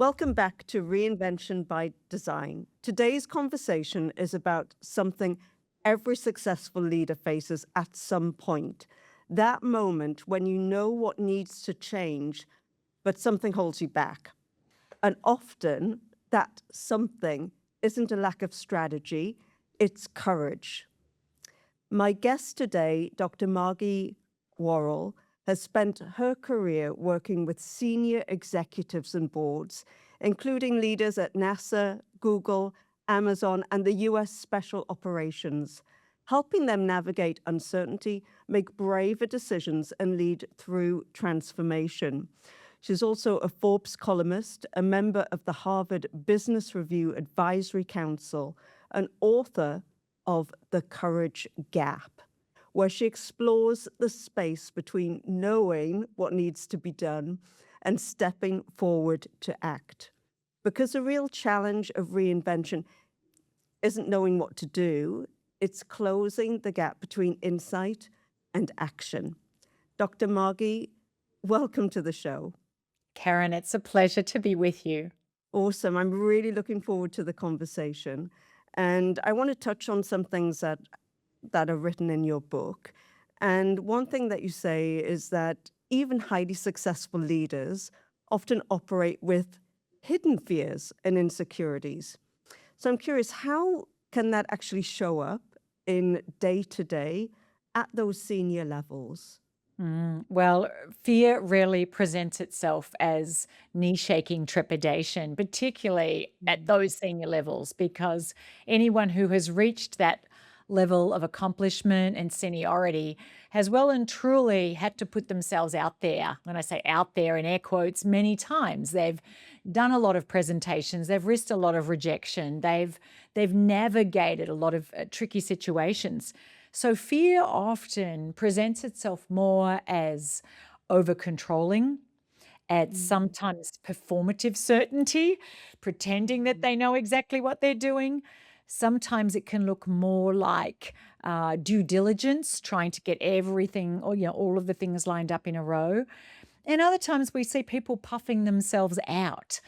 Welcome back to Reinvention by Design. Today's conversation is about something every successful leader faces at some point. That moment when you know what needs to change, but something holds you back. And often that something isn't a lack of strategy, it's courage. My guest today, Dr. Margie Warrell, has spent her career working with senior executives and boards, including leaders at NASA, Google, Amazon, and the US Special Operations, helping them navigate uncertainty, make braver decisions, and lead through transformation. She's also a Forbes columnist, a member of the Harvard Business Review Advisory Council, an author of The Courage Gap, where she explores the space between knowing what needs to be done and stepping forward to act. Because the real challenge of reinvention isn't knowing what to do, it's closing the gap between insight and action. Dr. Margie, welcome to the show. Karen, it's a pleasure to be with you. Awesome. I'm really looking forward to the conversation. And I want to touch on some things that are written in your book. And one thing that you say is that even highly successful leaders often operate with hidden fears and insecurities. So I'm curious, how can that actually show up in day-to-day at those senior levels? Well, fear rarely presents itself as knee-shaking trepidation, particularly at those senior levels, because anyone who has reached that level of accomplishment and seniority has well and truly had to put themselves out there. When I say out there in air quotes, many times they've done a lot of presentations, they've risked a lot of rejection, they've navigated a lot of tricky situations. So fear often presents itself more as over controlling, at sometimes performative certainty, pretending that they know exactly what they're doing. Sometimes it can look more like due diligence, trying to get everything or all of the things lined up in a row. And other times we see people puffing themselves out,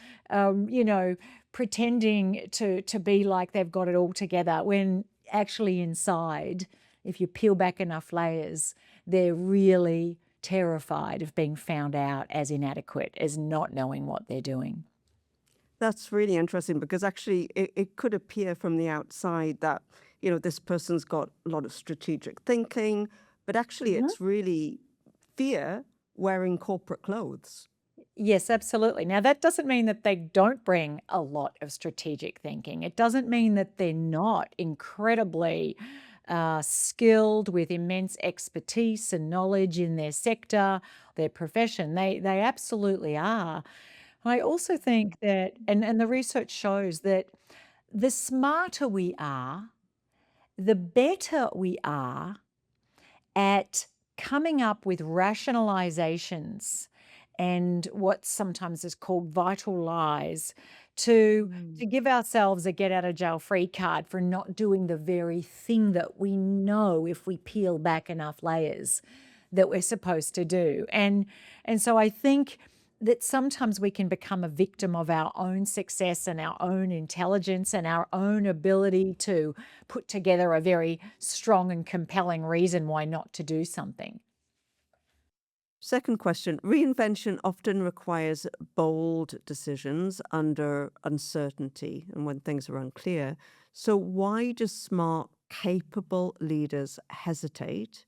pretending to be like they've got it all together when actually inside, if you peel back enough layers, they're really terrified of being found out as inadequate, as not knowing what they're doing. That's really interesting because actually it could appear from the outside that, this person's got a lot of strategic thinking, but actually Mhm. it's really fear wearing corporate clothes. Yes, absolutely. Now, that doesn't mean that they don't bring a lot of strategic thinking. It doesn't mean that they're not incredibly skilled with immense expertise and knowledge in their sector, their profession. They absolutely are. I also think that, and the research shows that the smarter we are, the better we are at coming up with rationalizations and what sometimes is called vital lies to give ourselves a get out of jail free card for not doing the very thing that we know, if we peel back enough layers, that we're supposed to do. And so I think that sometimes we can become a victim of our own success and our own intelligence and our own ability to put together a very strong and compelling reason why not to do something. Second question, reinvention often requires bold decisions under uncertainty and when things are unclear. So why do smart, capable leaders hesitate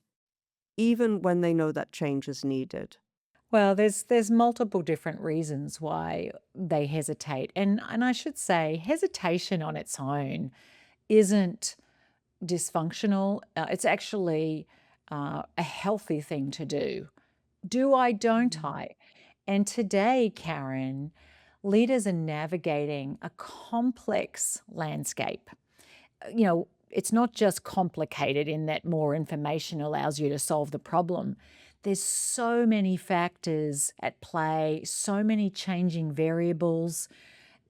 even when they know that change is needed? Well, there's multiple different reasons why they hesitate. And I should say hesitation on its own isn't dysfunctional. It's actually a healthy thing to do. Do I, don't Mm. I? And today, Karen, leaders are navigating a complex landscape. It's not just complicated in that more information allows you to solve the problem. There's so many factors at play, so many changing variables.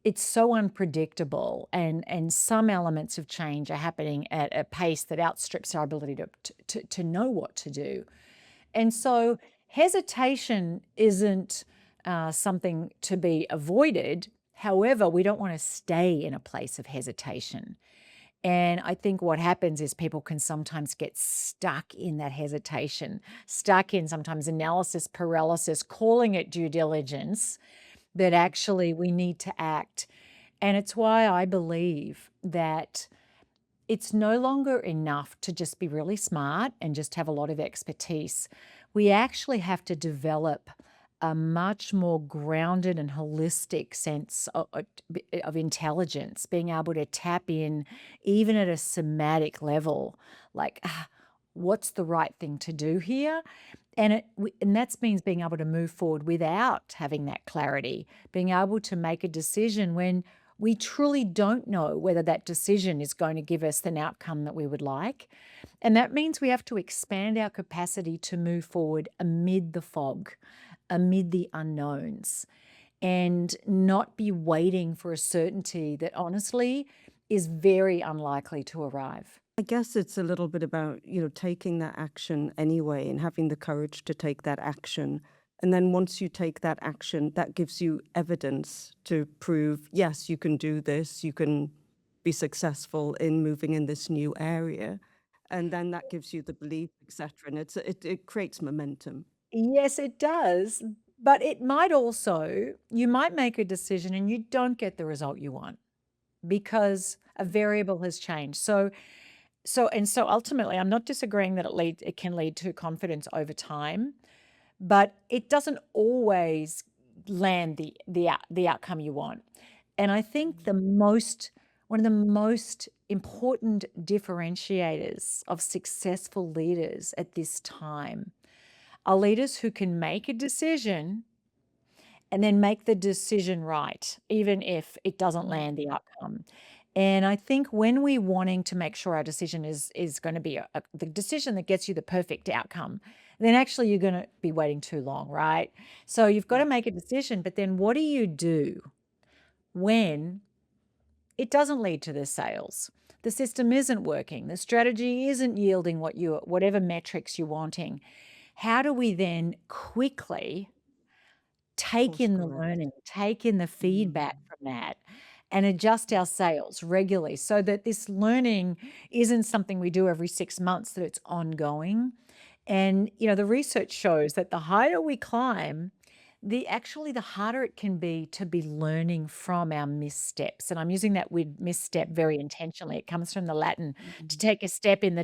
It's so unpredictable, and some elements of change are happening at a pace that outstrips our ability to know what to do. And so hesitation isn't something to be avoided. However, we don't want to stay in a place of hesitation. And I think what happens is people can sometimes get stuck in that hesitation, stuck in sometimes analysis paralysis, calling it due diligence, that actually we need to act. And it's why I believe that it's no longer enough to just be really smart and just have a lot of expertise. We actually have to develop a much more grounded and holistic sense of intelligence, being able to tap in even at a somatic level, like, what's the right thing to do here? And that means being able to move forward without having that clarity, being able to make a decision when we truly don't know whether that decision is going to give us an outcome that we would like. And that means we have to expand our capacity to move forward amid the fog, amid the unknowns, and not be waiting for a certainty that honestly is very unlikely to arrive. I guess it's a little bit about, taking that action anyway and having the courage to take that action. And then once you take that action, that gives you evidence to prove, yes, you can do this, you can be successful in moving in this new area. And then that gives you the belief, etc. And it creates momentum. Yes, it does. But it might also, you might make a decision and you don't get the result you want because a variable has changed. So ultimately, I'm not disagreeing that it can lead to confidence over time, but it doesn't always land the outcome you want. And I think one of the most important differentiators of successful leaders at this time are leaders who can make a decision and then make the decision right, even if it doesn't land the outcome. And I think when we're wanting to make sure our decision is going to be the decision that gets you the perfect outcome, then actually you're going to be waiting too long, right? So you've got to make a decision, but then what do you do when it doesn't lead to the sales? The system isn't working. The strategy isn't yielding whatever metrics you're wanting. How do we then quickly take Course in the correct. learning, take in the feedback from that, and adjust our sales regularly so that this learning isn't something we do every 6 months, that it's ongoing. And, the research shows that the higher we climb, the harder it can be to be learning from our missteps. And I'm using that with misstep very intentionally. It comes from the Latin to Mhm. take a step in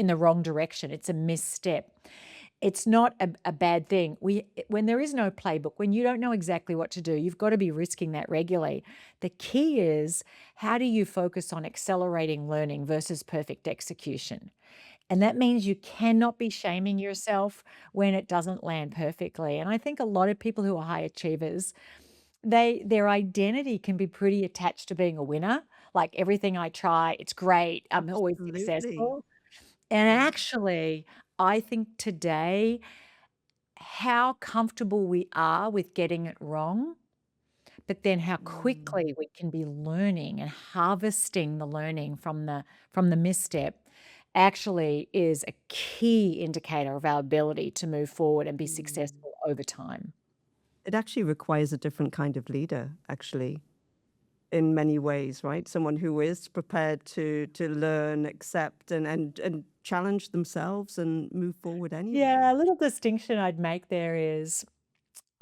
the wrong direction. It's a misstep. It's not a bad thing. When there is no playbook, when you don't know exactly what to do, you've got to be risking that regularly. The key is, how do you focus on accelerating learning versus perfect execution? And that means you cannot be shaming yourself when it doesn't land perfectly. And I think a lot of people who are high achievers, their identity can be pretty attached to being a winner. Like, everything I try, it's great. I'm always Absolutely. successful. And Yeah. actually, I think today, how comfortable we are with getting it wrong, but then how Mm. quickly we can be learning and harvesting the learning from the misstep actually is a key indicator of our ability to move forward and be Mm. successful over time. It actually requires a different kind of leader, actually, in many ways, right? Someone who is prepared to learn, accept, and challenge themselves and move forward anyway. Yeah, a little distinction I'd make there is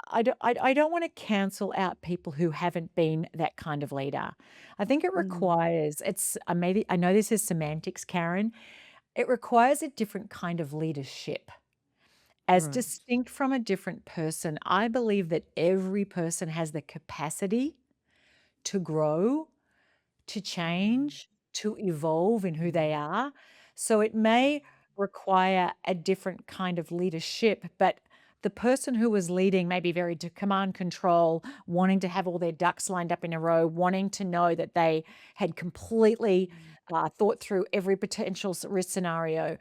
I don't want to cancel out people who haven't been that kind of leader. I think it Mm. requires it's maybe I know this is semantics, Karen. It requires a different kind of leadership. As Right. distinct from a different person, I believe that every person has the capacity to grow, to Mm. change, to evolve in who they Mm. are. So it may require a different kind of leadership, but the person who was leading may be very to command control, wanting to have all their ducks lined up in a row, wanting to know that they had completely Mm. thought through every potential risk scenario.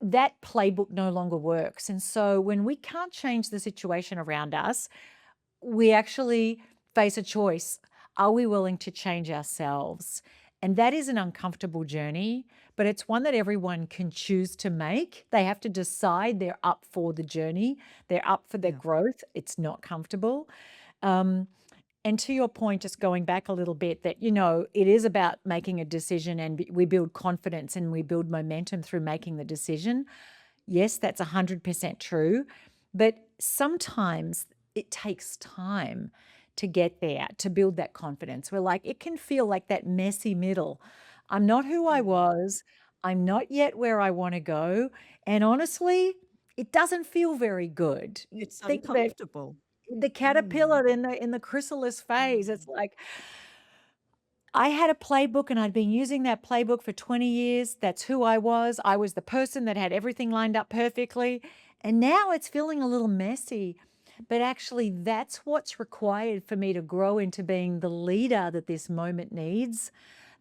That playbook no longer works. And so when we can't change the situation around us, we actually face a choice. Are we willing to change ourselves? And that is an uncomfortable journey, but it's one that everyone can choose to make. They have to decide they're up for the journey, they're up for the Yeah. growth. It's not comfortable. Um, And to your point, just going back a little bit, that, you know, it is about making a decision, and we build confidence and we build momentum through making the decision. Yes, that's 100% true. But sometimes it takes time to get there, to build that confidence. We're like, it can feel like that messy middle. I'm not who I Mm. was. I'm not yet where I want to go. And honestly, it doesn't feel very good. You It's think about uncomfortable. the Mm. caterpillar in the chrysalis phase. It's like, I had a playbook and I'd been using that playbook for 20 years. That's who I was. I was the person that had everything lined up perfectly. And now it's feeling a little messy. But actually, that's what's required for me to grow into being the leader that this moment needs,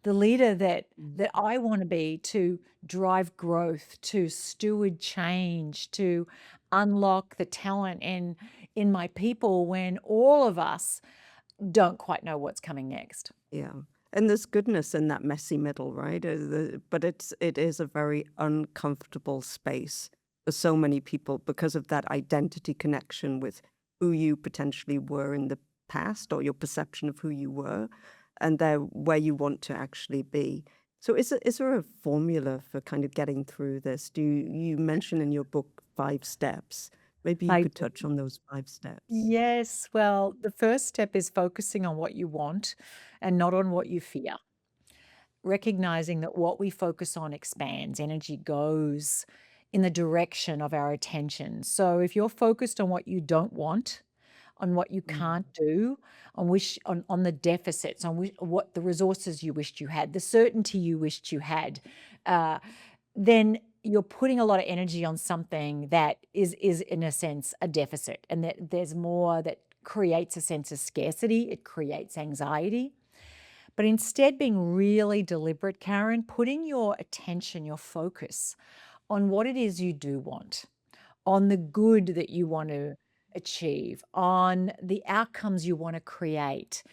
the leader Mm. that I want to be, to drive growth, to steward change, to unlock the talent in my people when all of us don't quite know what's coming next. Yeah. And there's goodness in that messy middle, right? But it is a very uncomfortable space for so many people because of that identity connection with who you potentially were in the past or your perception of who you were and there where you want to actually be. So is there a formula for kind of getting through this? You mention in your book 5 steps. Maybe you I could touch on those 5 steps. Yes, well, the first step is focusing on what you want and not on what you fear. Recognizing that what we focus on expands, energy goes in the direction of our attention. So if you're focused on what you don't want, on what you Mm. can't do, on the deficits, what the resources you wished you had, the certainty you wished you had, uh, then you're putting a lot of energy on something that is in a sense a deficit, and that there's more that creates a sense of scarcity. It creates anxiety. But instead, being really deliberate, Karen, putting your attention, your focus on what it is you do want, on the good that you want to achieve, on the outcomes you want to create.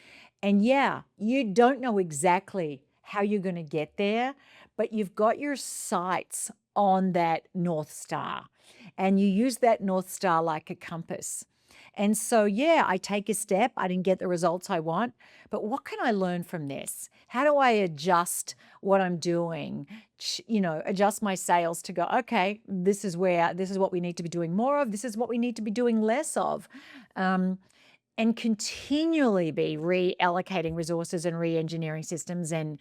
And yeah, you don't know exactly how you're going to get there, but you've got your sights on that North Star, and you use that North Star like a compass. And so, yeah, I take a step. I didn't get the results I want, but what can I learn from this? How do I adjust what I'm doing? Adjust my sails to go, okay, this is what we need to be doing more of. This is what we need to be doing less of. Um, and continually be reallocating resources and re-engineering systems and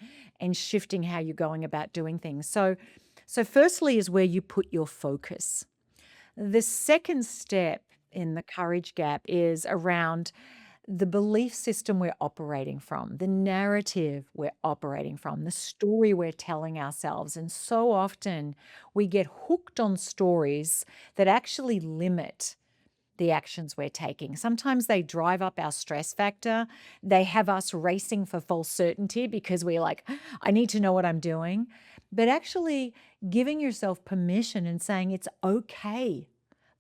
shifting how you're going about doing things. So firstly is where you put your focus. The second step in the courage gap is around the belief system we're operating from, the narrative we're operating from, the story we're telling ourselves. And so often we get hooked on stories that actually limit the actions we're taking. Sometimes they drive up our stress factor. They have us racing for false certainty because we're like, I need to know what I'm doing. But actually giving yourself permission and saying it's okay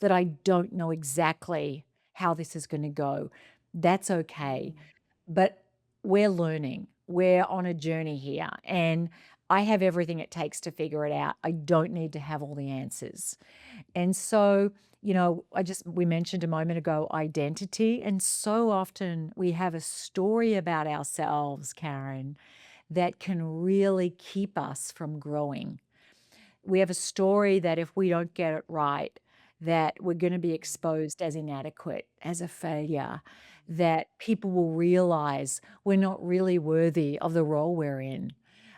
that I don't know exactly how this is going to go. That's okay. Mm. But we're learning. We're on a journey here. And I have everything it takes to figure it out. I don't need to have all the answers. And so, we mentioned a moment ago identity. And so often we have a story about ourselves, Karen, that can really keep us from growing. We have a story that if we don't get it right, that we're going to be exposed as inadequate, as a failure, that people will realize we're not really worthy of the role we're in,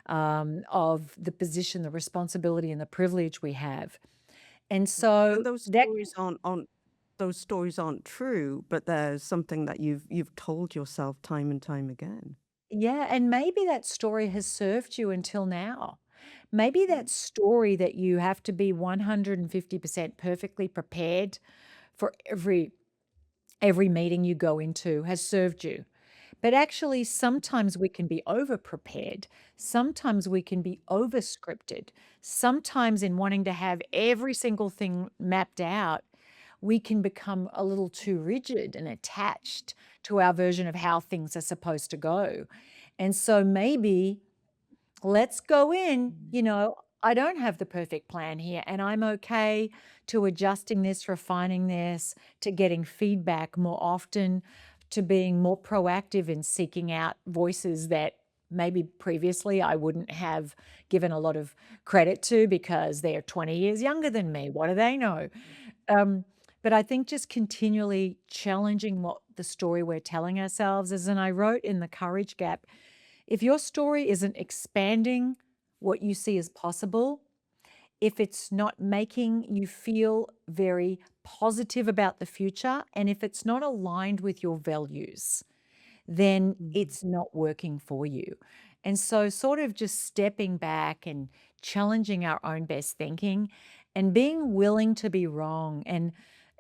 of the position, the responsibility, and the privilege we have. And so And those that stories aren't true, but there's something that you've told yourself time and time again. Yeah, and maybe that story has served you until now. Maybe Mm. that story that you have to be 150% perfectly prepared for every meeting you go into has served you. But actually, sometimes we can be over prepared. Sometimes we can be over scripted. Sometimes, in wanting to have every single thing mapped out, we can become a little too rigid and attached to our version of how things are supposed to go. And so maybe let's go in, Mm. I don't have the perfect plan here, and I'm okay to adjusting this, refining this, to getting feedback more often, to being more proactive in seeking out voices that maybe previously I wouldn't have given a lot of credit to because they're 20 years younger than me. What do they know? Um, but I think just continually challenging what the story we're telling ourselves is, and I wrote in the courage gap, if your story isn't expanding what you see as possible, if it's not making you feel very positive about the future, and if it's not aligned with your values, then Mm. it's not working for you. And so, sort of just stepping back and challenging our own best thinking and being willing to be wrong. And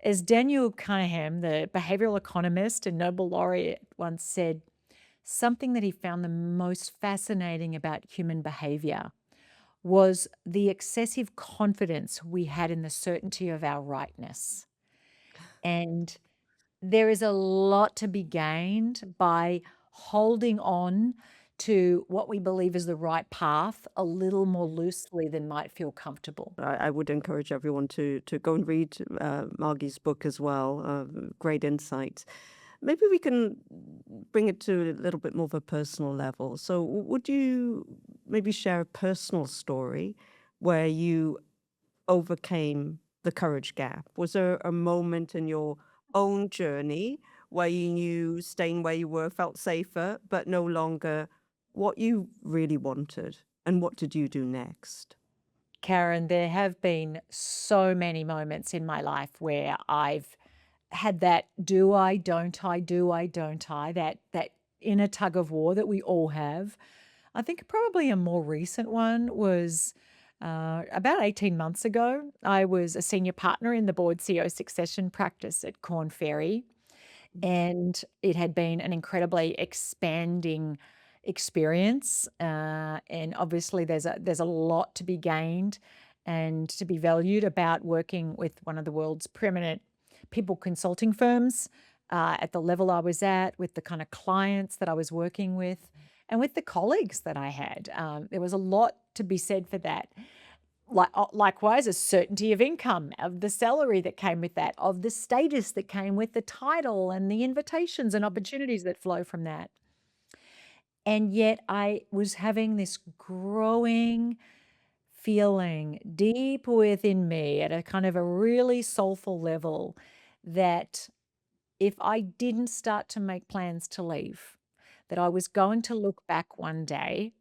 as Daniel Kahneman, the behavioral economist and Nobel laureate, once said, something that he found the most fascinating about human behavior was the excessive confidence we had in the certainty of our rightness. And there is a lot to be gained by holding on to what we believe is the right path a little more loosely than might feel comfortable. I would encourage everyone to go and read Margie's book as well. Great insights. Maybe we can bring it to a little bit more of a personal level. So, would you maybe share a personal story where you overcame the courage gap? Was there a moment in your own journey where you knew staying where you were felt safer, but no longer what you really wanted? And what did you do next? Karen, there have been so many moments in my life where I've had that do I, don't I, do I, don't I, that inner tug of war that we all have. I think probably a more recent one was about 18 months ago. I was a senior partner in the board CEO succession practice at Corn Ferry, and it had been an incredibly expanding experience. And obviously, there's a lot to be gained and to be valued about working with one of the world's preeminent people consulting firms at the level I was at, with the kind of clients that I was working with, and with the colleagues that I had. There was a lot to be said for that. Likewise, a certainty of income, of the salary that came with that, of the status that came with the title and the invitations and opportunities that flow from that. And yet I was having this growing feeling deep within me at a kind of a really soulful level that if I didn't start to make plans to leave, that I was going to look back one day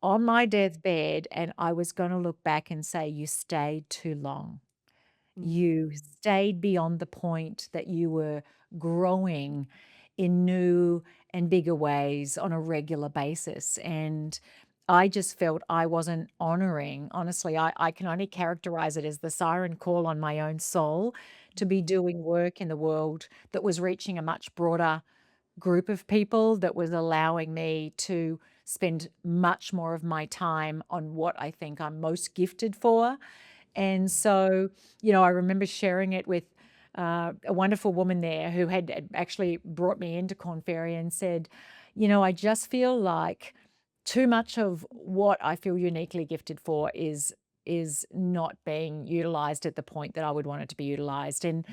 on my deathbed and I was going to look back and say, you stayed too long. You Mm. stayed beyond the point that you were growing in new and bigger ways on a regular basis. And I just felt I wasn't honoring, honestly, I can only characterize it as the siren call on my own soul to be doing work in the world that was reaching a much broader group of people, that was allowing me to spend much more of my time on what I think I'm most gifted for. And so, I remember sharing it with a wonderful woman there who had actually brought me into Corn Ferry and said, I just feel like too much of what I feel uniquely gifted for is not being utilized at the point that I would want it to be utilized. And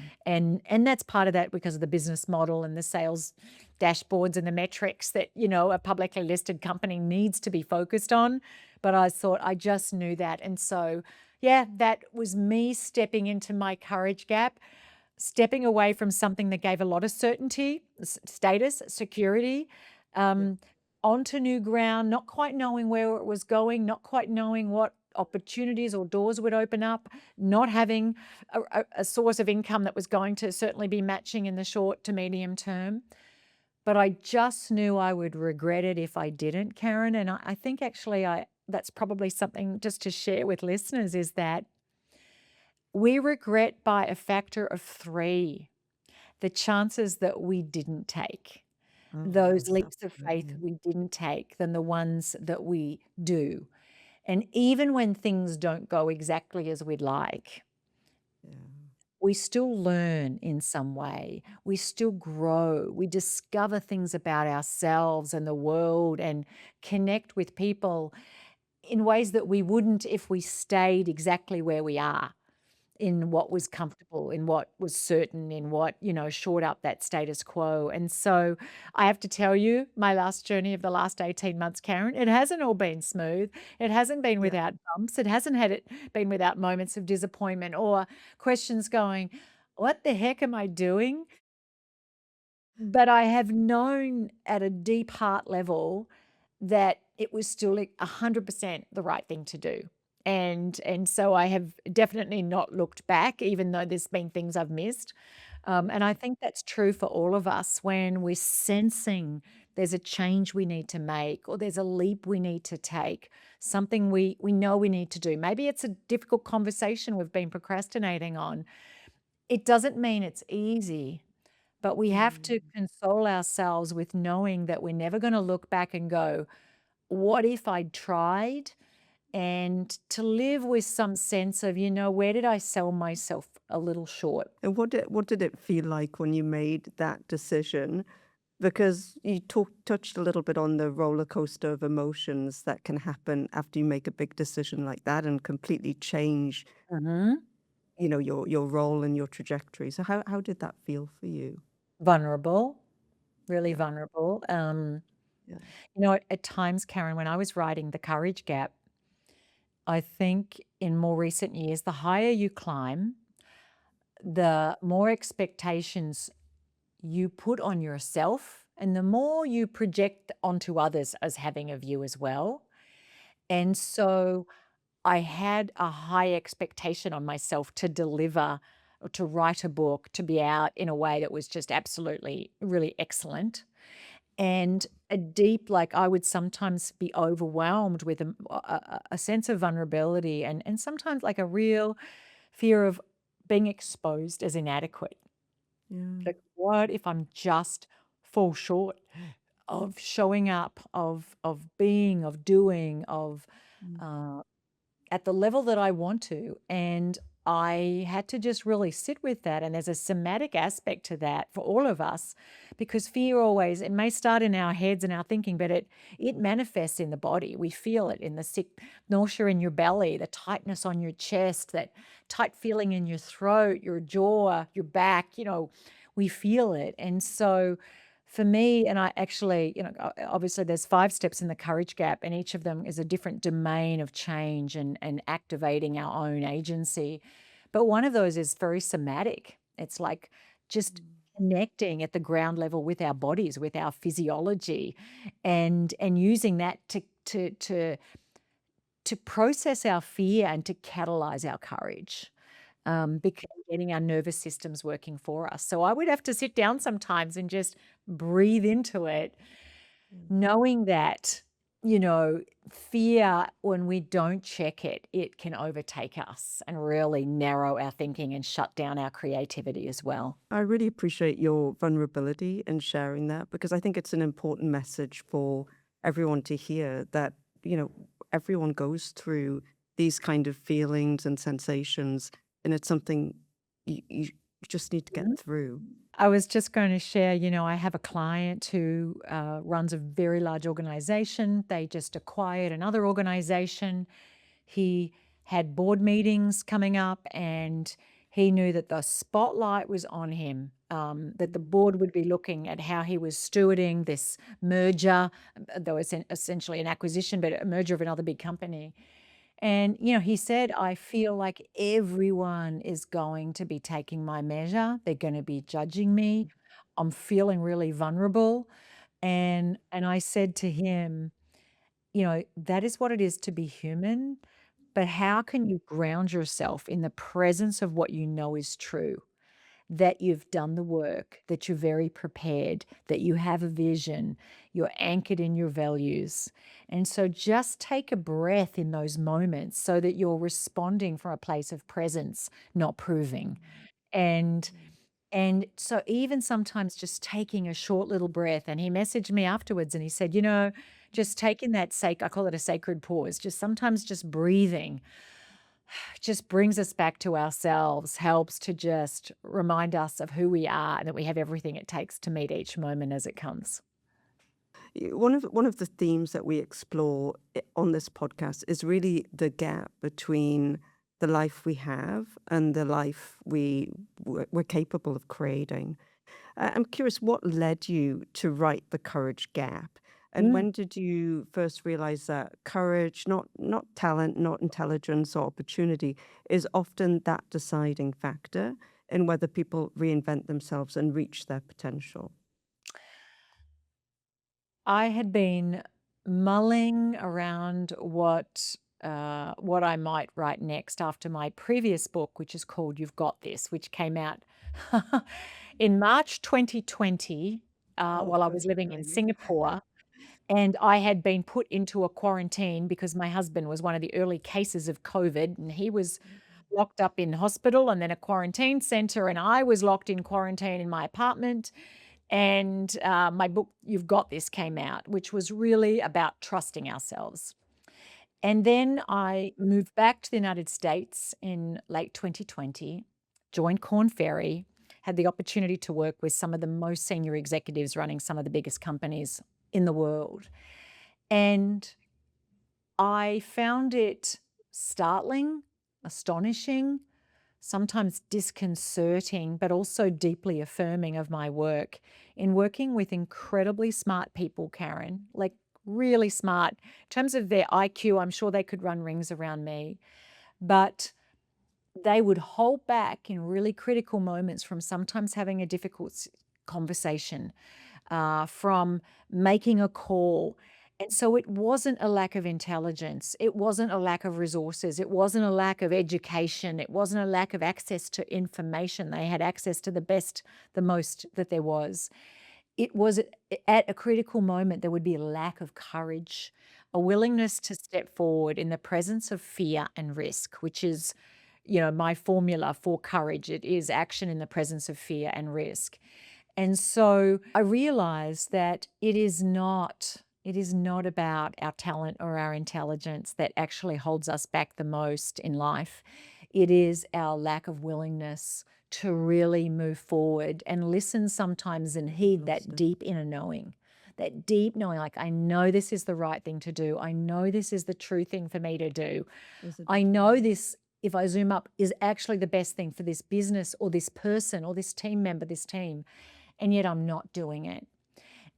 that's part of that because of the business model and the sales dashboards and the metrics that, a publicly listed company needs to be focused on. But I thought I just knew that. And so, yeah, that was me stepping into my courage gap, stepping away from something that gave a lot of certainty, status, security, Yeah. um, onto new ground, not quite knowing where it was going, not quite knowing what opportunities or doors would open up, not having a source of income that was going to certainly be matching in the short to medium term. But I just knew I would regret it if I didn't, Karen. And I think actually that's probably something just to share with listeners, is that we regret by a factor of 3 the chances that we didn't take, Oh, those yes, leaps of faith absolutely. we didn't take, than the ones that we do. And even when things don't go exactly as we'd like, Yeah. we still learn in some way. We still grow. We discover things about ourselves and the world and connect with people in ways that we wouldn't if we stayed exactly where we are. in what was comfortable, in what was certain, in what, shored up that status quo. And so I have to tell you, my last journey of the last 18 months, Karen, it hasn't all been smooth. It hasn't been Yeah. without bumps. It hasn't had it been without moments of disappointment or questions going, what the heck am I doing? But I have known at a deep heart level that it was still 100% the right thing to do. And so I have definitely not looked back, even though there's been things I've missed. And I think that's true for all of us when we're sensing there's a change we need to make or there's a leap we need to take, something we know we need to do. Maybe it's a difficult conversation we've been procrastinating on. It doesn't mean it's easy, but we have to Mm. console ourselves with knowing that we're never going to look back and go, what if I'd tried? And to live with some sense of, where did I sell myself a little short? And what did it feel like when you made that decision? Because you touched a little bit on the roller coaster of emotions that can happen after you make a big decision like that and completely change, Mhm. your role and your trajectory. So how did that feel for you? Vulnerable, really Yeah, vulnerable. yeah. At times, Karen, when I was writing The Courage Gap, I think in more recent years, the higher you climb, the more expectations you put on yourself and the more you project onto others as having of you as well. And so I had a high expectation on myself to deliver or to write a book, to be out in a way that was just absolutely really excellent. And a deep, like I would sometimes be overwhelmed with a sense of vulnerability and sometimes like a real fear of being exposed as inadequate. Yeah. Like, what if I'm just fall short of showing up, of being, of doing, of Mm. uh, at the level that I want to. And I had to just really sit with that. And there's a somatic aspect to that for all of us because fear always, it may start in our heads and our thinking, but it manifests in the body. We feel it in the sick nausea in your belly, the tightness on your chest, that tight feeling in your throat, your jaw, your back, we feel it. And so for me, and I actually, obviously there's 5 steps in the courage gap, and each of them is a different domain of change and activating our own agency. But one of those is very somatic. It's like just Mm. connecting at the ground level with our bodies, with our physiology, and using that to process our fear and to catalyze our courage. Because getting our nervous systems working for us. So I would have to sit down sometimes and just breathe into it, Mm. knowing that, you know, fear, when we don't check it, it can overtake us and really narrow our thinking and shut down our creativity as well. I really appreciate your vulnerability and sharing that because I think it's an important message for everyone to hear that, you know, everyone goes through these kind of feelings and sensations, and it's something you just need to get Mhm. through. I was just going to share, I have a client who runs a very large organization. They just acquired another organization. He had board meetings coming up and he knew that the spotlight was on him, that the board would be looking at how he was stewarding this merger, though it's essentially an acquisition, but a merger of another big company. And, he said, I feel like everyone is going to be taking my measure. They're going to be judging me. I'm feeling really vulnerable. And I said to him, that is what it is to be human. But how can you ground yourself in the presence of what you know is true? That you've done the work, that you're very prepared, that you have a vision, you're anchored in your values. And so just take a breath in those moments so that you're responding from a place of presence, not proving. And and so even sometimes just taking a short little breath, and he messaged me afterwards and he said, just taking that I call it a sacred pause, just sometimes just breathing just brings us back to ourselves, helps to just remind us of who we are and that we have everything it takes to meet each moment as it comes. One of the themes that we explore on this podcast is really the gap between the life we have and the life we're capable of creating. I'm curious, what led you to write The Courage Gap? And Mm. when did you first realize that courage, not talent, not intelligence or opportunity, is often that deciding factor in whether people reinvent themselves and reach their potential? I had been mulling around what I might write next after my previous book, which is called You've Got This, which came out in March 2020, Oh, while I was perfect living in timing. Singapore. And I had been put into a quarantine because my husband was one of the early cases of COVID, and he was locked up in hospital and then a quarantine center, and I was locked in quarantine in my apartment. And my book, You've Got This, came out, which was really about trusting ourselves. And then I moved back to the United States in late 2020, joined Corn Ferry, had the opportunity to work with some of the most senior executives running some of the biggest companies in the world. And I found it startling, astonishing, sometimes disconcerting, but also deeply affirming of my work in working with incredibly smart people, Karen, like really smart. In terms of their IQ, I'm sure they could run rings around me, but they would hold back in really critical moments from sometimes having a difficult conversation, from making a call. And so it wasn't a lack of intelligence. It wasn't a lack of resources. It wasn't a lack of education. It wasn't a lack of access to information. They had access to the best, the most that there was. It was at a critical moment, there would be a lack of courage, a willingness to step forward in the presence of fear and risk, which is, my formula for courage. It is action in the presence of fear and risk. And so I realized that it is not about our talent or our intelligence that actually holds us back the most in life. It is our lack of willingness to really move forward and listen sometimes and heed that Exhausted. deep inner knowing. That deep knowing, like, I know this is the right thing to do. I know this is the true thing for me to do. Is it I true? know this, if I zoom up, is actually the best thing for this business or this person or this team member, this team, and yet I'm not doing it.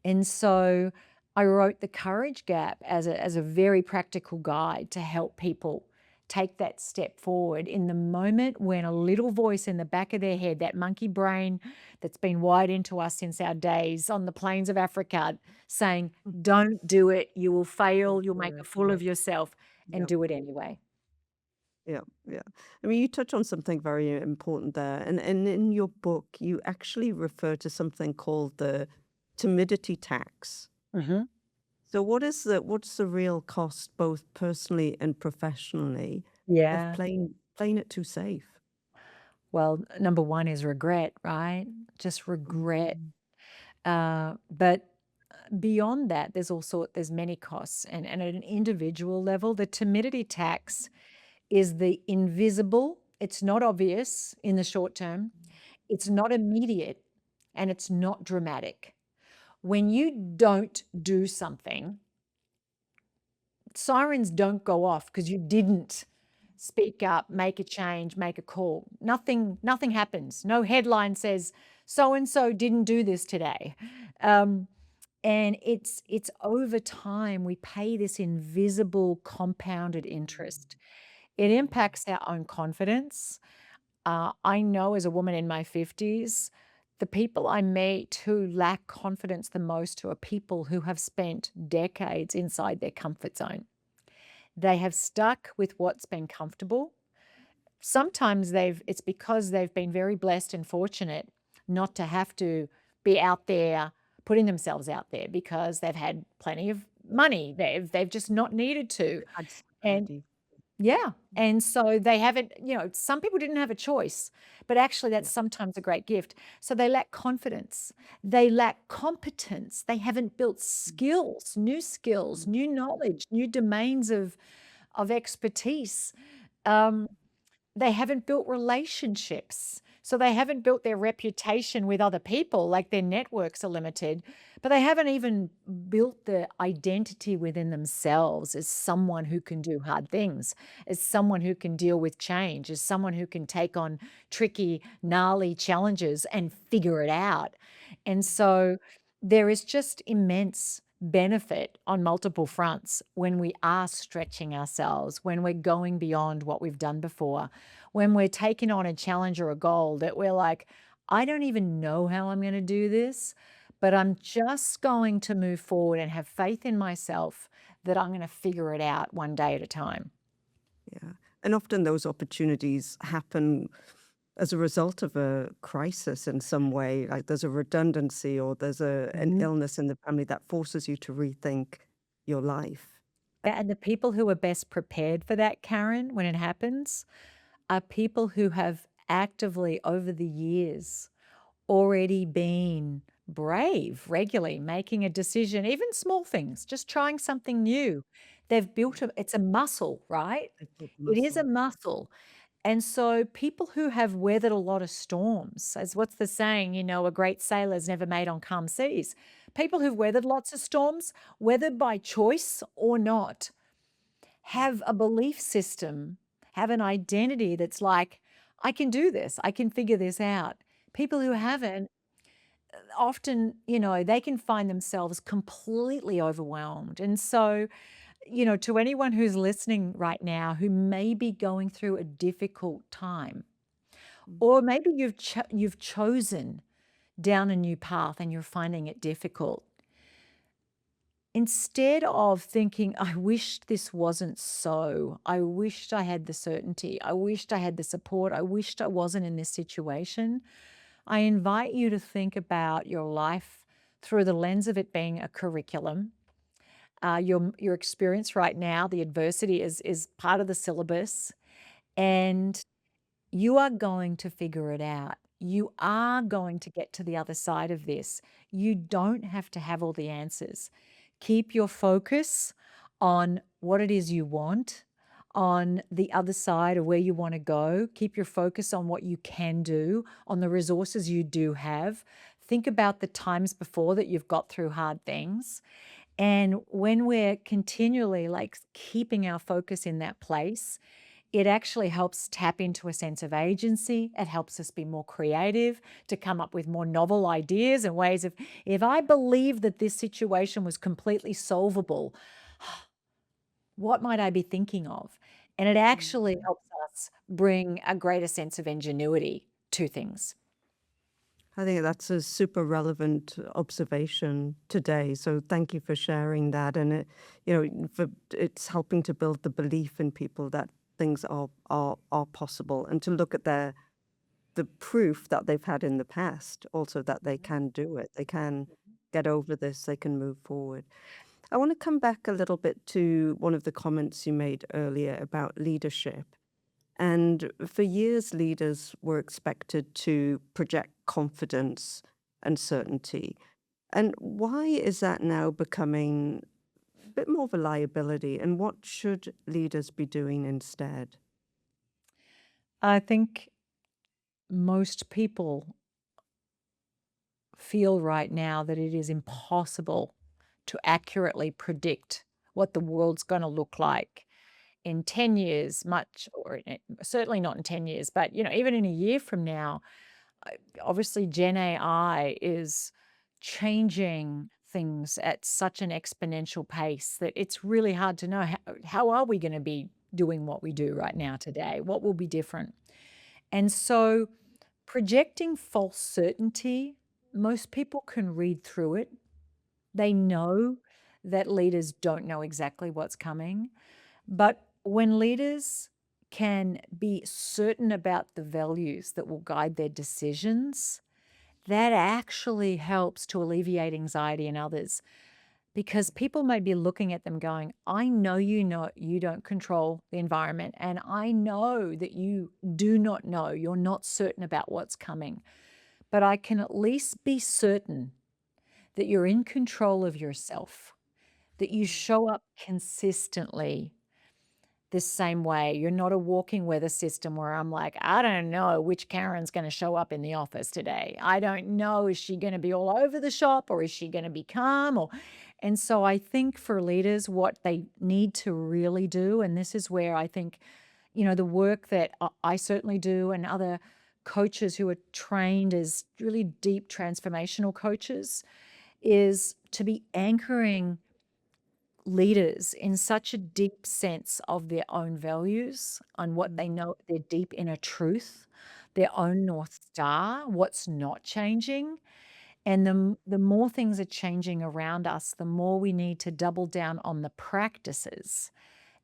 And so I wrote The Courage Gap as a very practical guide to help people take that step forward in the moment when a little voice in the back of their head, that monkey brain that's been wired into us since our days on the plains of Africa, saying, Mm. don't do it, you will Go fail, you'll make for a it. fool of yourself, and Yeah. do it anyway. Yeah, yeah. I mean, you touch on something very important there, and in your book, you actually refer to something called the timidity tax. Mhm. So, what's the real cost, both personally and professionally, of Yeah. playing it too safe? Well, number one is regret, right? Just regret. Mm. But beyond that, there's many costs, and at an individual level, the timidity tax is the invisible. It's not obvious in the short term. It's not immediate, and it's not dramatic. When you don't do something, sirens don't go off because you didn't speak up, make a change, make a call. Nothing happens. No headline says so and so didn't do this today. Um, and it's over time we pay this invisible compounded interest. It impacts our own confidence. I know as a woman in my 50s, the people I meet who lack confidence the most are people who have spent decades inside their comfort zone. They have stuck with what's been comfortable. Sometimes it's because they've been very blessed and fortunate not to have to be out there putting themselves out there because they've had plenty of money. They've just not needed to. Had And stability. yeah, and so they haven't, some people didn't have a choice, but actually that's Yeah. sometimes a great gift. So they lack confidence. They lack competence. They haven't built skills, Mm. new knowledge, new domains of expertise. Um, they haven't built relationships. So they haven't built their reputation with other people, like their networks are limited, but they haven't even built the identity within themselves as someone who can do hard things, as someone who can deal with change, as someone who can take on tricky, gnarly challenges and figure it out. And so there is just immense benefit on multiple fronts when we are stretching ourselves, when we're going beyond what we've done before, when we're taking on a challenge or a goal that we're like, I don't even know how I'm going to do this, but I'm just going to move forward and have faith in myself that I'm going to figure it out one day at a time. Yeah. And often those opportunities happen as a result of a crisis in some way, like there's a redundancy or there's an Mhm. illness in the family that forces you to rethink your life. And the people who are best prepared for that, Karen, when it happens, are people who have actively over the years already been brave, regularly making a decision, even small things, just trying something new. They've built it's a muscle, right? They build It is a muscle. muscle. And so people who have weathered a lot of storms, as what's the saying, a great sailor's never made on calm seas. People who've weathered lots of storms, whether by choice or not, have a belief system, have an identity that's like, I can do this, I can figure this out. People who haven't often, they can find themselves completely overwhelmed. And so, to anyone who's listening right now who may be going through a difficult time, Mm. or maybe you've chosen down a new path and you're finding it difficult, instead of thinking, I wished this wasn't so, I wished I had the certainty, I wished I had the support, I wished I wasn't in this situation, I invite you to think about your life through the lens of it being a curriculum. Your experience right now, the adversity is part of the syllabus, and you are going to figure it out. You are going to get to the other side of this. You don't have to have all the answers. Keep your focus on what it is you want, on the other side of where you want to go. Keep your focus on what you can do, on the resources you do have. Think about the times before that you've got through hard things. And when we're continually like keeping our focus in that place, it actually helps tap into a sense of agency. It helps us be more creative, to come up with more novel ideas and ways of, if I believe that this situation was completely solvable, what might I be thinking of? And it actually Mm. helps us bring a greater sense of ingenuity to things. I think that's a super relevant observation today. So thank you for sharing that. And it's helping to build the belief in people that things are possible, and to look at the proof that they've had in the past, also that they can do it. They can get over this, they can move forward. I want to come back a little bit to one of the comments you made earlier about leadership. And for years, leaders were expected to project confidence and certainty. And why is that now becoming a bit more of a liability? And what should leaders be doing instead? I think most people feel right now that it is impossible to accurately predict what the world's going to look like in 10 years, much, or certainly not in 10 years, but even in a year from now. Obviously Gen AI is changing things at such an exponential pace that it's really hard to know how are we going to be doing what we do right now today, what will be different. And so projecting false certainty, most people can read through it. They know that leaders don't know exactly what's coming. But when leaders can be certain about the values that will guide their decisions, that actually helps to alleviate anxiety in others, because people may be looking at them going, I know you don't control the environment, and I know that you do not know, you're not certain about what's coming, but I can at least be certain that you're in control of yourself, that you show up consistently, the same way. You're not a walking weather system where I'm like, I don't know which Karen's going to show up in the office today. I don't know, is she going to be all over the shop or is she going to be calm? And so I think for leaders, what they need to really do, and this is where I think, the work that I certainly do and other coaches who are trained as really deep transformational coaches, is to be anchoring leaders in such a deep sense of their own values, on what they know, their deep inner truth, their own North Star, what's not changing. And the more things are changing around us, the more we need to double down on the practices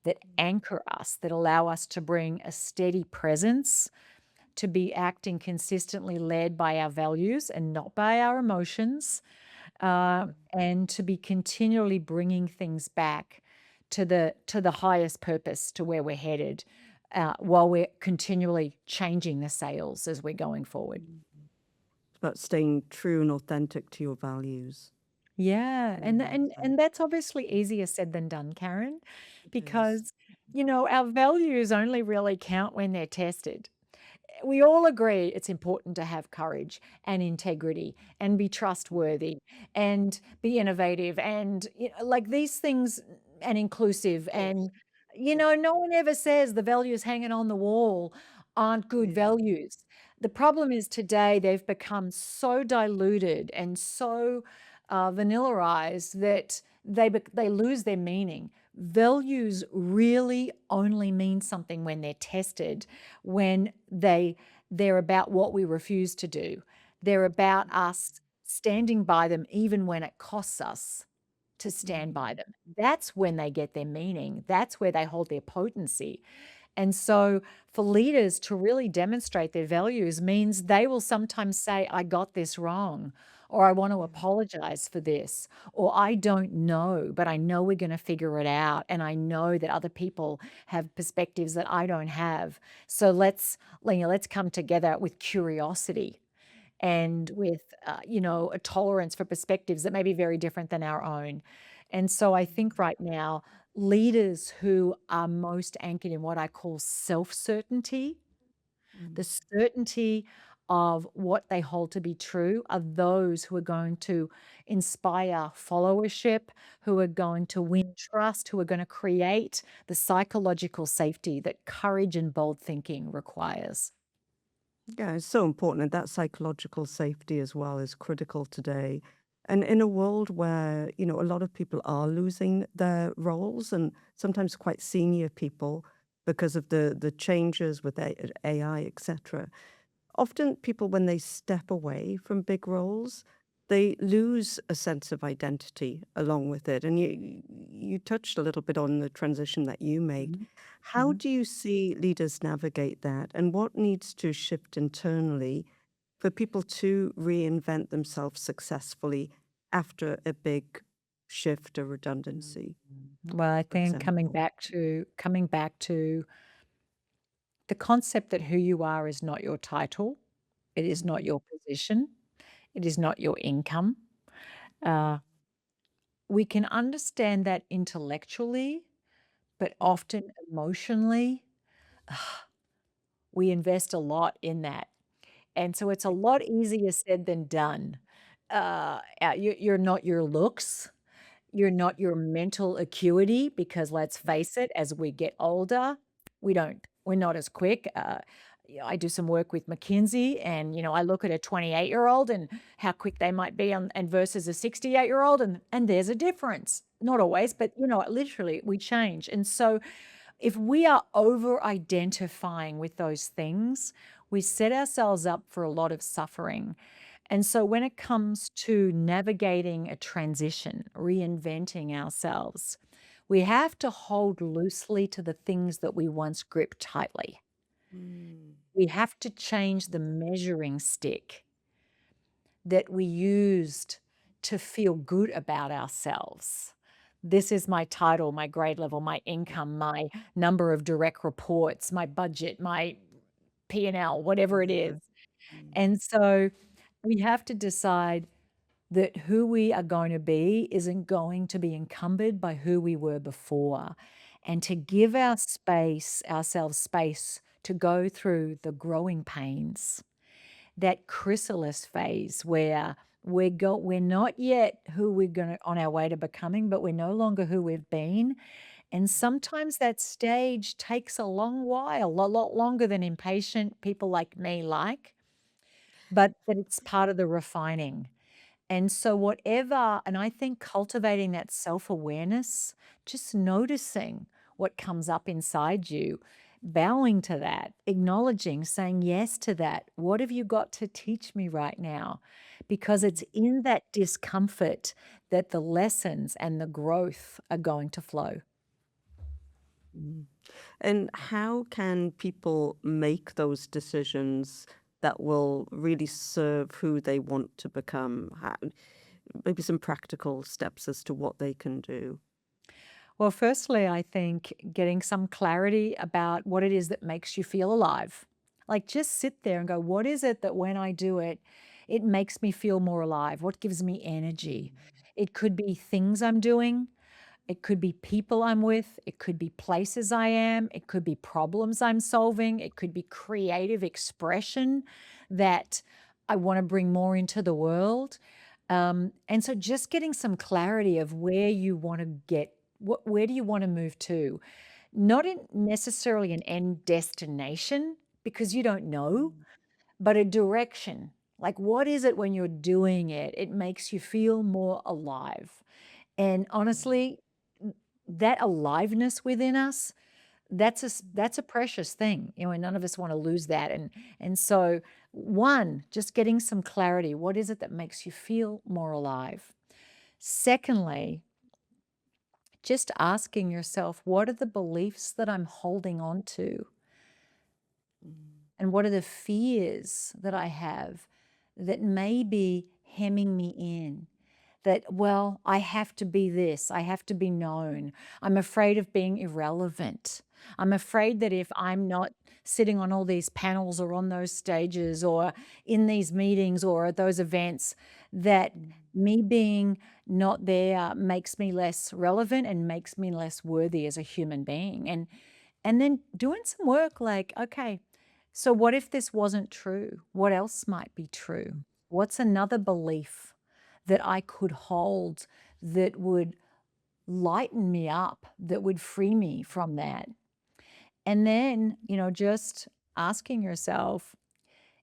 that anchor us, that allow us to bring a steady presence, to be acting consistently led by our values and not by our emotions, and to be continually bringing things back to the highest purpose, to where we're headed, while we're continually changing the sails as we're going forward. It's about staying true and authentic to your values. Yeah, Very well said. and that's obviously easier said than done, Karen, It is. because, our values only really count when they're tested. We all agree it's important to have courage and integrity and be trustworthy and be innovative and, like these things, and inclusive. And, no one ever says the values hanging on the wall aren't good Yeah. values. The problem is today they've become so diluted and so vanillaized that they lose their meaning. Values really only mean something when they're tested, when they're about what we refuse to do. They're about us standing by them even when it costs us to stand by them. That's when they get their meaning. That's where they hold their potency. And so for leaders to really demonstrate their values means they will sometimes say, I got this wrong, or I want to apologize for this, or I don't know, but I know we're going to figure it out. And I know that other people have perspectives that I don't have. So let's come together with curiosity and with, a tolerance for perspectives that may be very different than our own. And so I think right now, leaders who are most anchored in what I call self-certainty, the certainty of what they hold to be true, are those who are going to inspire followership, who are going to win trust, who are going to create the psychological safety that courage and bold thinking requires. Yeah, it's so important. And that psychological safety as well is critical today. And in a world where, a lot of people are losing their roles, and sometimes quite senior people, because of the changes with AI, etc. Often people, when they step away from big roles, they lose a sense of identity along with it. And you touched a little bit on the transition that you make. Mhm. How Mhm. do you see leaders navigate that? And what needs to shift internally for people to reinvent themselves successfully after a big shift or redundancy, Well, I for think coming example? back to the concept that who you are is not your title, it is not Mhm. your position, it is not your income. Uh, we can understand that intellectually, but often emotionally, we invest a lot in that. And so it's a lot easier said than done. You're not your looks. You're not your mental acuity, because let's face it, as we get older, we're not as quick. I do some work with McKinsey, and I look at a 28-year-old and how quick they might be and versus a 68-year-old, and there's a difference. Not always, but literally we change. And so if we are over identifying with those things, we set ourselves up for a lot of suffering. And so when it comes to navigating a transition, reinventing ourselves, we have to hold loosely to the things that we once gripped tightly. Mm. We have to change the measuring stick that we used to feel good about ourselves. This is my title, my grade level, my income, my number of direct reports, my budget, my P&L, whatever it is. Whatever. Mm. And so we have to decide that who we are going to be isn't going to be encumbered by who we were before. and to give ourselves space to go through the growing pains, that chrysalis phase where we're not yet who we're going on our way to becoming, but we're no longer who we've been. And sometimes that stage takes a long while, a lot longer than impatient people like me like, but it's part of the refining. And so and I think cultivating that self-awareness, just noticing what comes up inside you, bowing to that, acknowledging, saying yes to that. What have you got to teach me right now? Because it's in that discomfort that the lessons and the growth are going to flow. Mm. And how can people make those decisions that will really serve who they want to become? Maybe some practical steps as to what they can do. Well, firstly, I think getting some clarity about what it is that makes you feel alive. Like just sit there and go, what is it that when I do it, it makes me feel more alive? What gives me energy? It could be things I'm doing. It could be people I'm with. It could be places I am. It could be problems I'm solving. It could be creative expression that I want to bring more into the world. And so just getting some clarity of where you want to where do you want to move to? Not in necessarily an end destination because you don't know, but a direction. Like, what is it when you're doing it? It makes you feel more alive. And honestly, that aliveness within us, that's a precious thing. And none of us want to lose that. And so one, just getting some clarity. What is it that makes you feel more alive? Secondly, just asking yourself, what are the beliefs that I'm holding on to? Mm. And what are the fears that I have that may be hemming me in? That, well, I have to be this, I have to be known. I'm afraid of being irrelevant. I'm afraid that if I'm not sitting on all these panels or on those stages or in these meetings or at those events, that me being not there makes me less relevant and makes me less worthy as a human being. And then doing some work like, okay, so what if this wasn't true? What else might be true? What's another belief that I could hold that would lighten me up, that would free me from that? And then, just asking yourself,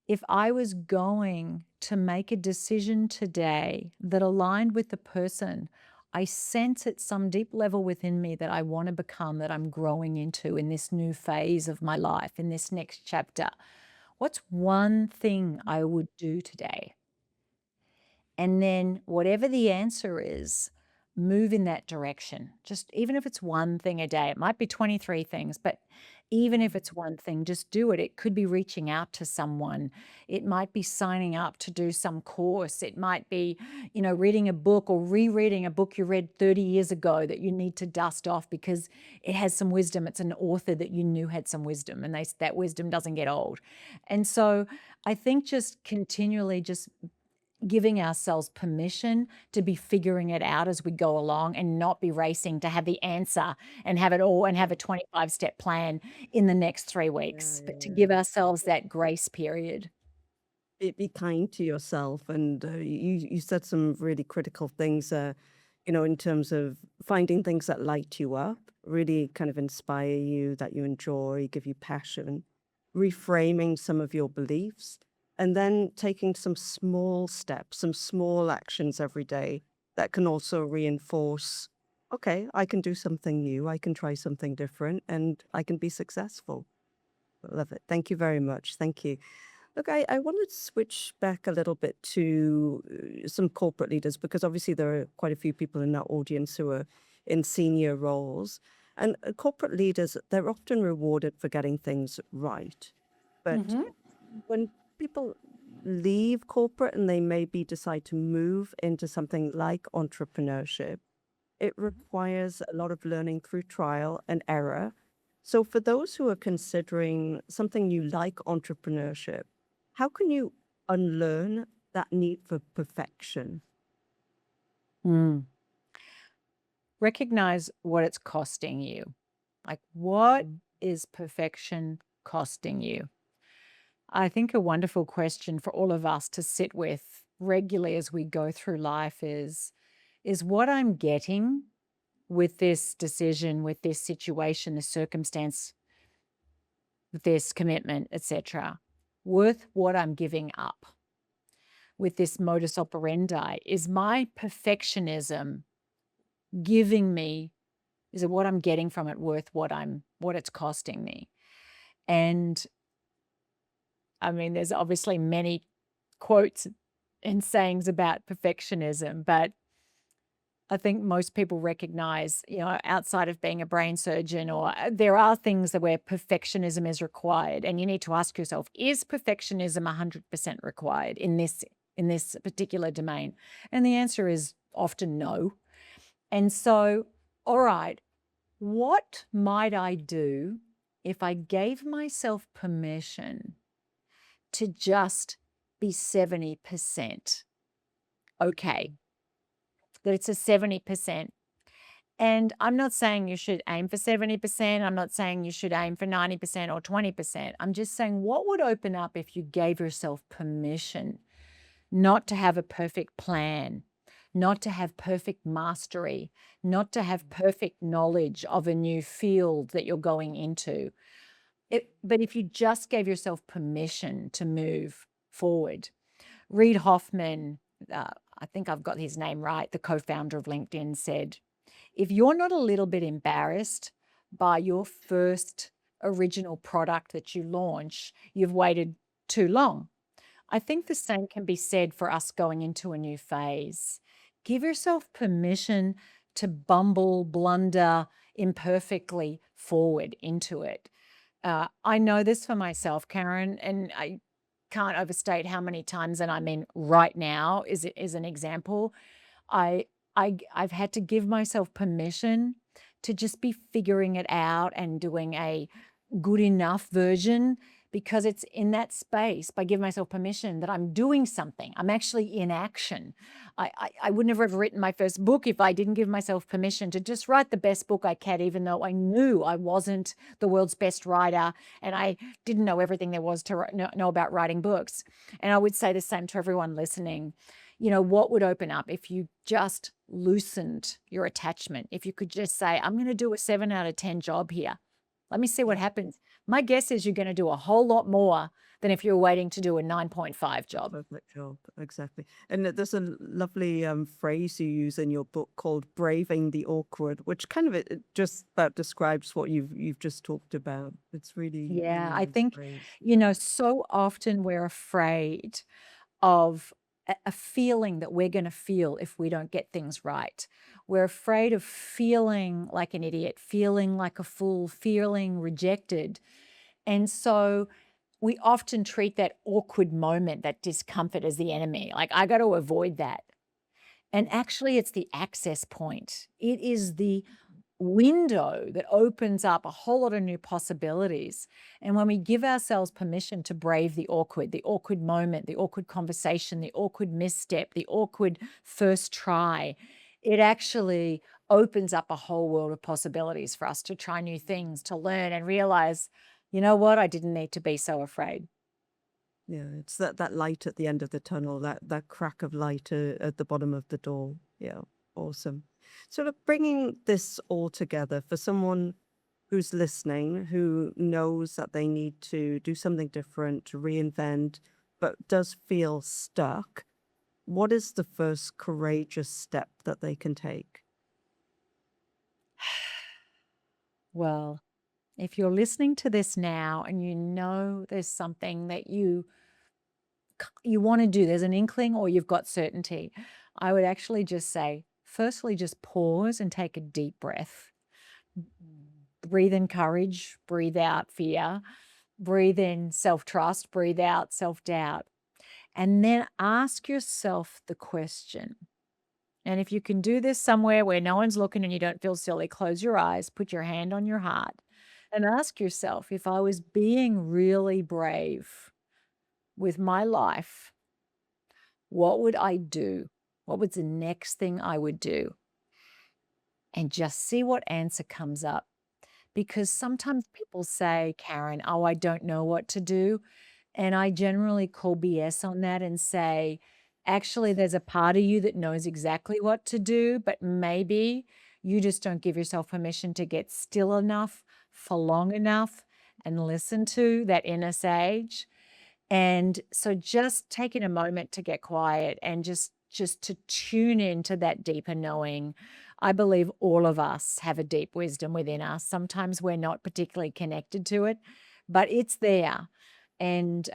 if I was going to make a decision today that aligned with the person I sense at some deep level within me that I want to become, that I'm growing into in this new phase of my life, in this next chapter, what's one thing I would do today? And then, whatever the answer is, move in that direction. Just even if it's one thing a day, it might be 23 things, but even if it's one thing, just do it. It could be reaching out to someone. It might be signing up to do some course. It might be, reading a book or rereading a book you read 30 years ago that you need to dust off because it has some wisdom. It's an author that you knew had some wisdom, and that wisdom doesn't get old. And so I think just continually just giving ourselves permission to be figuring it out as we go along and not be racing to have the answer and have it all and have a 25-step plan in the next 3 Yeah, weeks, but to yeah, give ourselves that grace period. be kind to yourself. And you said some really critical things, in terms of finding things that light you up, really kind of inspire you, that you enjoy, give you passion, reframing some of your beliefs, and then taking some small steps, some small actions every day that can also reinforce, okay, I can do something new, I can try something different, and I can be successful. Love it. Thank you very much. Thank you. Look, I want to switch back a little bit to some corporate leaders because obviously there are quite a few people in that audience who are in senior roles. And corporate leaders, they're often rewarded for getting things right. But Mhm. when people leave corporate and they maybe decide to move into something like entrepreneurship, it requires a lot of learning through trial and error. So, for those who are considering something new like entrepreneurship, how can you unlearn that need for perfection? Mm. Recognize what it's costing you. Like, what is perfection costing you? I think a wonderful question for all of us to sit with regularly as we go through life is what I'm getting with this decision, with this situation, this circumstance, with this commitment, etc., worth what I'm giving up with this modus operandi? Is my perfectionism giving me, is it what I'm getting from it worth what it's costing me? And I mean, there's obviously many quotes and sayings about perfectionism, but I think most people recognize, outside of being a brain surgeon, or there are things that where perfectionism is required, and you need to ask yourself, is perfectionism 100% required in this particular domain? And the answer is often no. And so, all right, what might I do if I gave myself permission to just be 70% okay? That it's a 70%. And I'm not saying you should aim for 70%. I'm not saying you should aim for 90% or 20%. I'm just saying, what would open up if you gave yourself permission not to have a perfect plan, not to have perfect mastery, not to have perfect knowledge of a new field that you're going into? But if you just gave yourself permission to move forward. Reid Hoffman, I think I've got his name right, the co-founder of LinkedIn, said, if you're not a little bit embarrassed by your first original product that you launch, you've waited too long. I think the same can be said for us going into a new phase. Give yourself permission to bumble, blunder imperfectly forward into it. I know this for myself, Karen, and I can't overstate how many times, and I mean right now is an example. I I've had to give myself permission to just be figuring it out and doing a good enough version, because it's in that space, by giving myself permission, that I'm doing something. I'm actually in action. I would never have written my first book if I didn't give myself permission to just write the best book I can, even though I knew I wasn't the world's best writer and I didn't know everything there was to know about writing books. And I would say the same to everyone listening. What would open up if you just loosened your attachment? If you could just say, I'm going to do a 7 out of 10 job here. Let me see what happens. My guess is you're going to do a whole lot more than if you're waiting to do a 9.5 job. Perfect job, exactly. And there's a lovely phrase you use in your book called "braving the awkward," which kind of it just about describes what you've just talked about. It's really, Yeah, really I nice think, phrase. so often we're afraid of a feeling that we're going to feel if we don't get things right. We're afraid of feeling like an idiot, feeling like a fool, feeling rejected. And so we often treat that awkward moment, that discomfort, as the enemy. Like, I got to avoid that. And actually, it's the access point. It is the window that opens up a whole lot of new possibilities. And when we give ourselves permission to brave the awkward moment, the awkward conversation, the awkward misstep, the awkward first try, it actually opens up a whole world of possibilities for us to try new things, to learn and realize, you know what, I didn't need to be so afraid. Yeah, it's that light at the end of the tunnel, that crack of light at the bottom of the door. Yeah, awesome. Sort of bringing this all together for someone who's listening, who knows that they need to do something different, to reinvent, but does feel stuck. What is the first courageous step that they can take? Well, if you're listening to this now and you know there's something that you want to do, there's an inkling or you've got certainty, I would actually just say, firstly, just pause and take a deep breath. Breathe in courage, breathe out fear, breathe in self-trust, breathe out self-doubt. And then ask yourself the question. And if you can do this somewhere where no one's looking and you don't feel silly, close your eyes, put your hand on your heart, and ask yourself, if I was being really brave with my life, what would I do? What was the next thing I would do? And just see what answer comes up. Because sometimes people say, Karen, oh, I don't know what to do. And I generally call BS on that and say, actually, there's a part of you that knows exactly what to do, but maybe you just don't give yourself permission to get still enough for long enough and listen to that inner sage. And so just taking a moment to get quiet and just to tune into that deeper knowing. I believe all of us have a deep wisdom within us. Sometimes we're not particularly connected to it, but it's there. And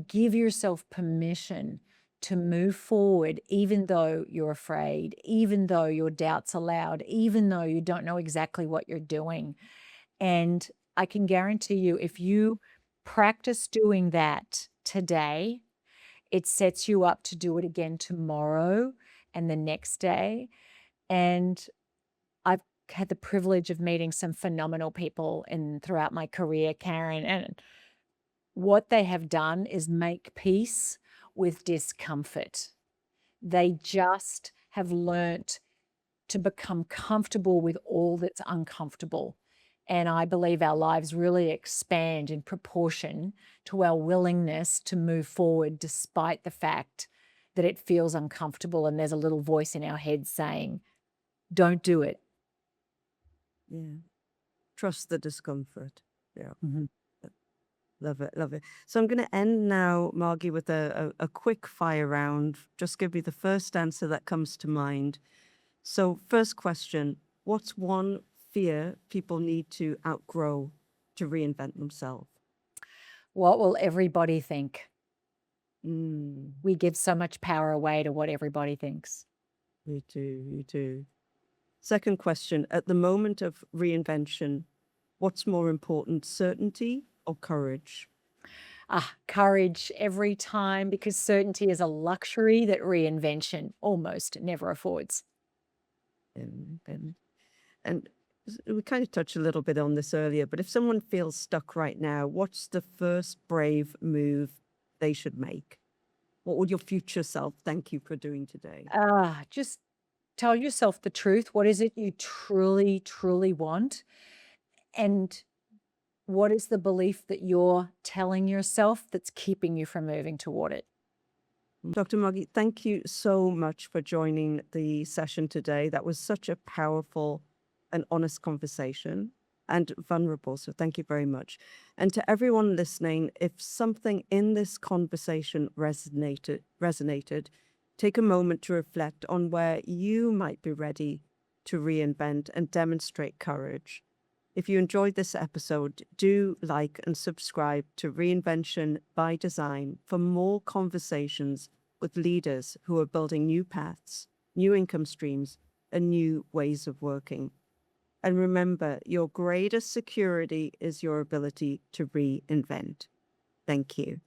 give yourself permission to move forward, even though you're afraid, even though your doubts are loud, even though you don't know exactly what you're doing. And I can guarantee you, if you practice doing that today, it sets you up to do it again tomorrow and the next day. And I've had the privilege of meeting some phenomenal people throughout my career, Karen, and what they have done is make peace with discomfort. They just have learnt to become comfortable with all that's uncomfortable. And I believe our lives really expand in proportion to our willingness to move forward despite the fact that it feels uncomfortable and there's a little voice in our head saying, don't do it. Yeah. Trust the discomfort. Yeah. Mhm. Love it. Love it. So I'm going to end now, Margie, with a quick fire round. Just give me the first answer that comes to mind. So, first question, what's one fear people need to outgrow to reinvent themselves? What will everybody think? Mm, We give so much power away to what everybody thinks. you too, you too. Second question, at the moment of reinvention, what's more important, certainty or courage? Courage every time, because certainty is a luxury that reinvention almost never affords. And, and we kind of touched a little bit on this earlier, but if someone feels stuck right now, what's the first brave move they should make? What would your future self thank you for doing today? Just tell yourself the truth. What is it you truly, truly want? And what is the belief that you're telling yourself that's keeping you from moving toward it? Dr. Margie, thank you so much for joining the session today. That was such a powerful and honest conversation and vulnerable. So thank you very much. And to everyone listening, if something in this conversation resonated, take a moment to reflect on where you might be ready to reinvent and demonstrate courage. If you enjoyed this episode, do like and subscribe to Reinvention by Design for more conversations with leaders who are building new paths, new income streams, and new ways of working. And remember, your greatest security is your ability to reinvent. Thank you.